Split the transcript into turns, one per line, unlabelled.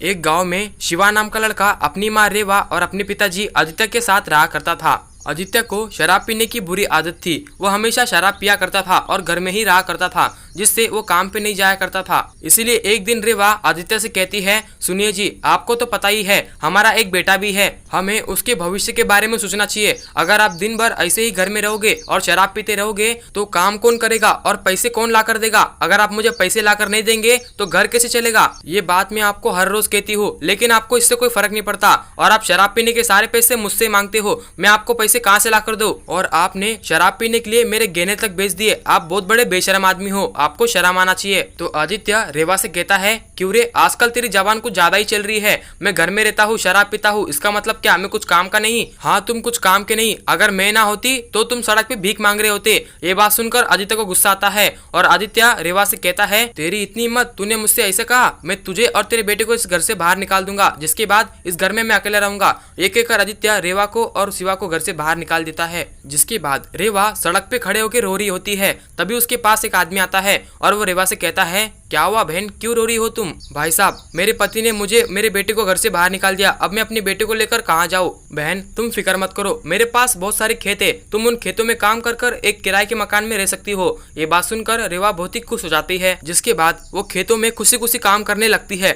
एक गांव में शिवा नाम का लड़का अपनी माँ रेवा और अपने पिताजी आदित्य के साथ रहा करता था। आदित्य को शराब पीने की बुरी आदत थी। वो हमेशा शराब पिया करता था और घर में ही रहा करता था, जिससे वो काम पे नहीं जाया करता था। इसीलिए एक दिन रेवा आदित्य से कहती है, सुनिए जी, आपको तो पता ही है हमारा एक बेटा भी है, हमें उसके भविष्य के बारे में सोचना चाहिए। अगर आप दिन भर ऐसे ही घर में रहोगे और शराब पीते रहोगे तो काम कौन करेगा और पैसे कौन ला कर देगा? अगर आप मुझे पैसे ला कर नहीं देंगे तो घर कैसे चलेगा? ये बात मैं आपको हर रोज कहती हूँ, लेकिन आपको इससे कोई फर्क नहीं पड़ता और आप शराब पीने के सारे पैसे मुझसे मांगते हो। मैं आपको पैसे कहाँ से ला कर दूं? और आपने शराब पीने के लिए मेरे गहने तक बेच दिए। आप बहुत बड़े बेशरम आदमी हो, आपको शर्म आना चाहिए। तो आदित्य रेवा से कहता है, क्यों रे, आजकल तेरी जबान कुछ ज्यादा ही चल रही है। मैं घर में रहता हूँ, शराब पीता हूँ, इसका मतलब क्या मैं कुछ काम का नहीं? हाँ, तुम कुछ काम के नहीं। अगर मैं ना होती तो तुम सड़क पे भीख मांग रहे होते। ये बात सुनकर आदित्य को गुस्सा आता है और आदित्य रेवा से कहता है, तेरी इतनी हिम्मत, तूने मुझसे ऐसे कहा? मैं तुझे और तेरे बेटे को इस घर से बाहर निकाल दूंगा, जिसके बाद इस घर में मैं अकेला रहूंगा। एक एक कर आदित्य रेवा को और शिवा को घर से बाहर निकाल देता है। जिसके बाद रेवा सड़क पे खड़े होकर रो रही होती है। तभी उसके पास एक आदमी आता है और वो रेवा से कहता है, क्या हुआ बहन, क्यों रो रही हो तुम? भाई साहब, मेरे पति ने मुझे मेरे बेटे को घर से बाहर निकाल दिया। अब मैं अपने बेटे को लेकर कहाँ जाऊँ? बहन, तुम फिक्र मत करो, मेरे पास बहुत सारे खेत है, तुम उन खेतों में काम कर कर एक किराए के मकान में रह सकती हो। ये बात सुनकर रेवा बहुत ही खुश हो जाती है। जिसके बाद वो खेतों में खुशी खुशी काम करने लगती है।